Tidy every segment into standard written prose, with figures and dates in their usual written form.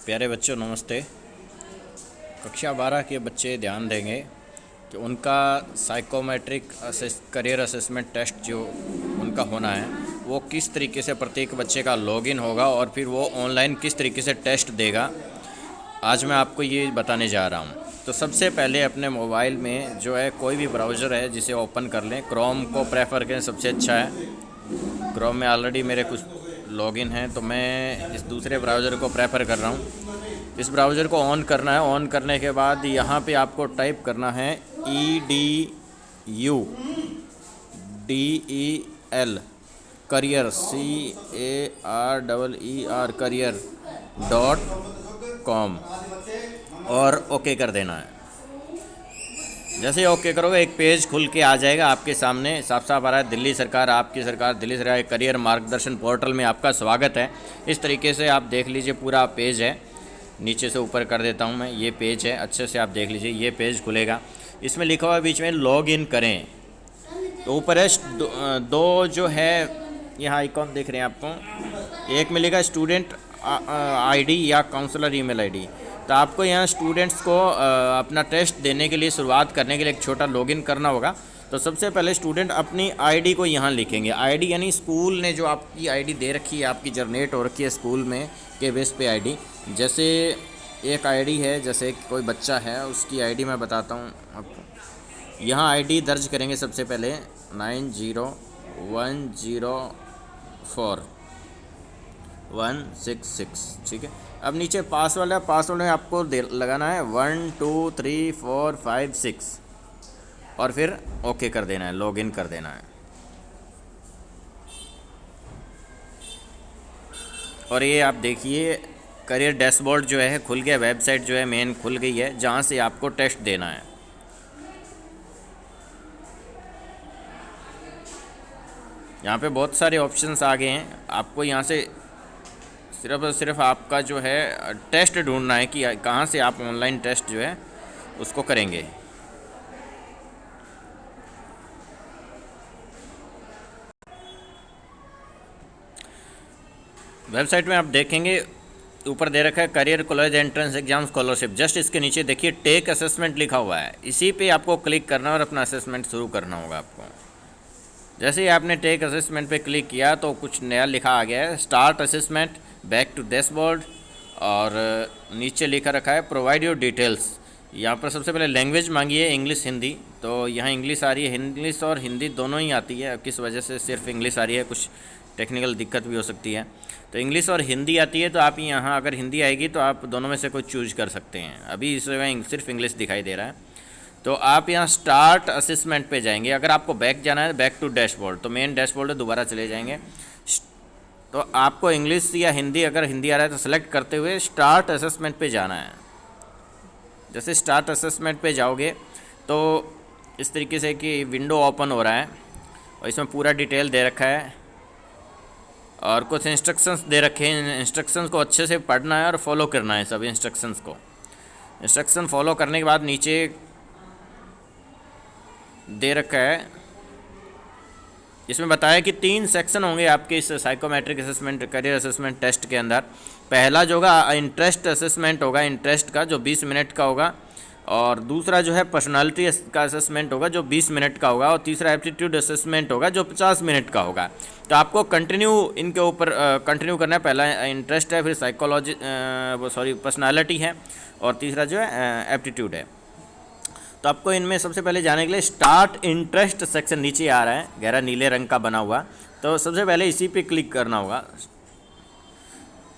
प्यारे बच्चों नमस्ते। कक्षा 12 के बच्चे ध्यान देंगे कि उनका साइकोमेट्रिक करियर असेसमेंट टेस्ट जो उनका होना है वो किस तरीके से प्रत्येक बच्चे का लॉगिन होगा और फिर वो ऑनलाइन किस तरीके से टेस्ट देगा, आज मैं आपको ये बताने जा रहा हूँ। तो सबसे पहले अपने मोबाइल में जो है कोई भी ब्राउज़र है जिसे ओपन कर लें। क्रोम को प्रेफर करें, सबसे अच्छा है। क्रोम में ऑलरेडी मेरे कुछ लॉगिन है तो मैं इस दूसरे ब्राउज़र को प्रेफर कर रहा हूँ। इस ब्राउज़र को ऑन करना है। ऑन करने के बाद यहाँ पे आपको टाइप करना है EDU करियर career.com और ओके कर देना है। जैसे ही ओके करोगे एक पेज खुल के आ जाएगा आपके सामने, साफ साफ आ रहा है दिल्ली सरकार, आपकी सरकार दिल्ली सरकार करियर मार्गदर्शन पोर्टल में आपका स्वागत है। इस तरीके से आप देख लीजिए पूरा पेज है। नीचे से ऊपर कर देता हूं मैं, ये पेज है, अच्छे से आप देख लीजिए। ये पेज खुलेगा, इसमें लिखा हुआ है बीच में लॉग इन करें। तो ऊपर है दो जो है यहाँ आइकॉन देख रहे हैं आपको। एक में लिखा स्टूडेंट आईडी या काउंसलर ईमेल आईडी। तो आपको यहाँ स्टूडेंट्स को अपना टेस्ट देने के लिए, शुरुआत करने के लिए एक छोटा लॉगिन करना होगा। तो सबसे पहले स्टूडेंट अपनी आईडी को यहाँ लिखेंगे। आईडी यानी स्कूल ने जो आपकी आईडी दे रखी है, आपकी जनरेट हो रखी है स्कूल में के बेस पे आईडी। जैसे एक आईडी है, जैसे कोई बच्चा है उसकी आईडी मैं बताता हूँ आपको। यहाँ आईडी दर्ज करेंगे सबसे पहले 90104.166, ठीक है। अब नीचे पासवर्ड है, पासवर्ड में आपको लगाना है 123456 और फिर ओके कर देना है, लॉगिन कर देना है। और ये आप देखिए करियर डैशबोर्ड जो है खुल गया, वेबसाइट जो है मेन खुल गई है जहाँ से आपको टेस्ट देना है। यहाँ पे बहुत सारे ऑप्शंस आ गए हैं। आपको यहाँ से सिर्फ और सिर्फ आपका जो है टेस्ट ढूंढना है कि कहाँ से आप ऑनलाइन टेस्ट जो है उसको करेंगे। वेबसाइट में आप देखेंगे ऊपर दे रखा है career college entrance exam scholarship. Just इसके नीचे देखिए टेक असेसमेंट लिखा हुआ है, इसी पे आपको क्लिक करना और अपना असेसमेंट शुरू करना होगा आपको। जैसे ही आपने टेक असेसमेंट पे क्लिक किया तो कुछ नया लिखा आ गया है, start assessment, back to dashboard, और नीचे लिखा रखा है प्रोवाइड योर डिटेल्स। यहाँ पर सबसे पहले लैंग्वेज मांगी है इंग्लिश हिंदी, तो यहाँ इंग्लिश आ रही है। इंग्लिश और हिंदी दोनों ही आती है, किस वजह से सिर्फ इंग्लिश आ रही है, कुछ टेक्निकल दिक्कत भी हो सकती है। तो इंग्लिश और हिंदी आती है, तो आप यहाँ अगर हिंदी आएगी तो आप दोनों में से कोई चूज कर सकते हैं। अभी इसमें सिर्फ इंग्लिश दिखाई दे रहा है। तो आप यहाँ स्टार्ट असेसमेंट पे जाएंगे। अगर आपको बैक जाना है, बैक टू डैशबोर्ड, तो मेन डैशबोर्ड दोबारा चले जाएंगे। तो आपको इंग्लिश या हिंदी, अगर हिंदी आ रहा है तो सेलेक्ट करते हुए स्टार्ट असेसमेंट पे जाना है। जैसे स्टार्ट असेसमेंट पे जाओगे तो इस तरीके से कि विंडो ओपन हो रहा है और इसमें पूरा डिटेल दे रखा है और कुछ इंस्ट्रक्शंस दे रखे हैं। इंस्ट्रक्शंस को अच्छे से पढ़ना है और फॉलो करना है सब इंस्ट्रक्शंस को। इंस्ट्रक्शन फॉलो करने के बाद नीचे दे रखा है, इसमें बताया कि 3 सेक्शन होंगे आपके इस psychometric assessment career assessment test के अंदर। पहला जो होगा इंटरेस्ट असेसमेंट होगा, इंटरेस्ट का जो 20 मिनट का होगा, और दूसरा जो है पर्सनालिटी का असेसमेंट होगा जो 20 मिनट का होगा, और तीसरा एप्टीट्यूड असेसमेंट होगा जो 50 मिनट का होगा। तो आपको कंटिन्यू इनके ऊपर कंटिन्यू करना है। पहला इंटरेस्ट है, फिर पर्सनालिटी है, और तीसरा जो है एप्टीट्यूड है। तो आपको इनमें सबसे पहले जाने के लिए स्टार्ट इंटरेस्ट सेक्शन नीचे आ रहा है, गहरा नीले रंग का बना हुआ। तो सबसे पहले इसी पे क्लिक करना होगा।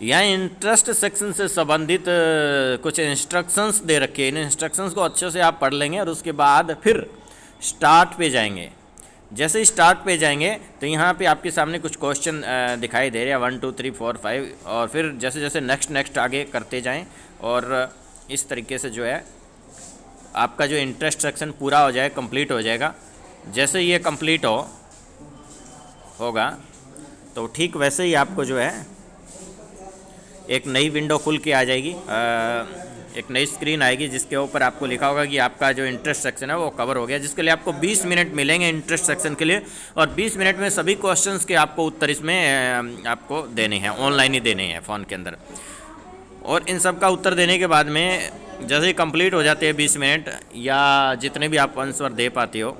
यहाँ इंटरेस्ट सेक्शन से संबंधित कुछ इंस्ट्रक्शंस दे रखे हैं। इन इंस्ट्रक्शंस को अच्छे से आप पढ़ लेंगे और उसके बाद फिर स्टार्ट पे जाएंगे। जैसे ही स्टार्ट पे जाएंगे तो यहाँ पे आपके सामने कुछ क्वेश्चन दिखाई दे रहे हैं 1 2 3 4 5, और फिर जैसे जैसे नेक्स्ट आगे करते जाएं और इस तरीके से जो है आपका जो इंटरेस्ट सेक्शन पूरा हो जाए, कंप्लीट हो जाएगा। जैसे ये कंप्लीट होगा तो ठीक वैसे ही आपको जो है एक नई विंडो खुल के आ जाएगी, एक नई स्क्रीन आएगी जिसके ऊपर आपको लिखा होगा कि आपका जो इंटरेस्ट सेक्शन है वो कवर हो गया, जिसके लिए आपको 20 मिनट मिलेंगे इंटरेस्ट सेक्शन के लिए। और 20 मिनट में सभी क्वेश्चंस के आपको उत्तर इसमें आपको देने हैं, ऑनलाइन ही देने हैं फ़ोन के अंदर। और इन सब का उत्तर देने के बाद में जैसे ही कंप्लीट हो जाते हैं 20 मिनट या जितने भी आप आंसर दे पाते हो,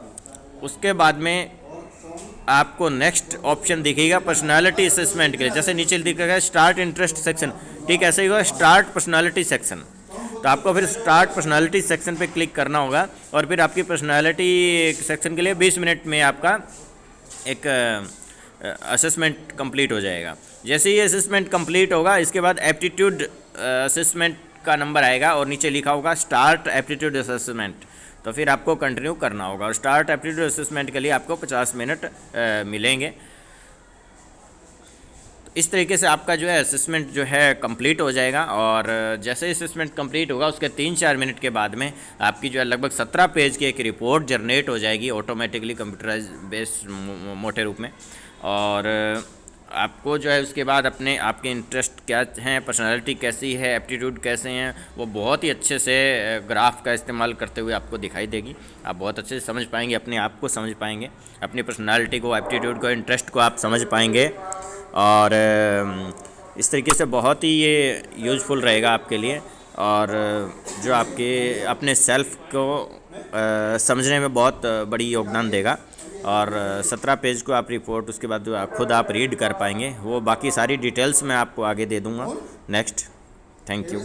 उसके बाद में आपको नेक्स्ट ऑप्शन दिखेगा पर्सनालिटी असेसमेंट के लिए। जैसे नीचे दिखेगा स्टार्ट इंटरेस्ट सेक्शन, ठीक ऐसे ही होगा स्टार्ट पर्सनालिटी सेक्शन। तो आपको फिर स्टार्ट पर्सनालिटी सेक्शन पे क्लिक करना होगा और फिर आपकी पर्सनालिटी सेक्शन के लिए 20 मिनट में आपका एक असेसमेंट कंप्लीट हो जाएगा। जैसे ही असेसमेंट कंप्लीट होगा, इसके बाद एप्टीट्यूड असेसमेंट का नंबर आएगा और नीचे लिखा होगा स्टार्ट एप्टीट्यूड असेसमेंट। तो फिर आपको कंटिन्यू करना होगा और स्टार्ट एप्टीट्यूड असेसमेंट के लिए आपको 50 मिनट मिलेंगे। तो इस तरीके से आपका जो है असेसमेंट जो है कंप्लीट हो जाएगा। और जैसे ही असेसमेंट कंप्लीट होगा उसके 3-4 मिनट के बाद में आपकी जो है लगभग 17 पेज की एक रिपोर्ट जनरेट हो जाएगी ऑटोमेटिकली कंप्यूटराइज बेस्ड मोटे रूप में। और आपको जो है उसके बाद अपने आपके इंटरेस्ट क्या हैं, पर्सनालिटी कैसी है, एप्टीट्यूड कैसे हैं, वो बहुत ही अच्छे से ग्राफ का इस्तेमाल करते हुए आपको दिखाई देगी। आप बहुत अच्छे से समझ पाएंगे, अपने आप को समझ पाएंगे, अपनी पर्सनालिटी को, एप्टीट्यूड को, इंटरेस्ट को आप समझ पाएंगे। और इस तरीके से बहुत ही ये यूज़फुल रहेगा आपके लिए और जो आपके अपने सेल्फ को समझने में बहुत बड़ी योगदान देगा। और 17 पेज को आप रिपोर्ट उसके बाद खुद आप रीड कर पाएंगे। वो बाकी सारी डिटेल्स मैं आपको आगे दे दूंगा नेक्स्ट। Thank you.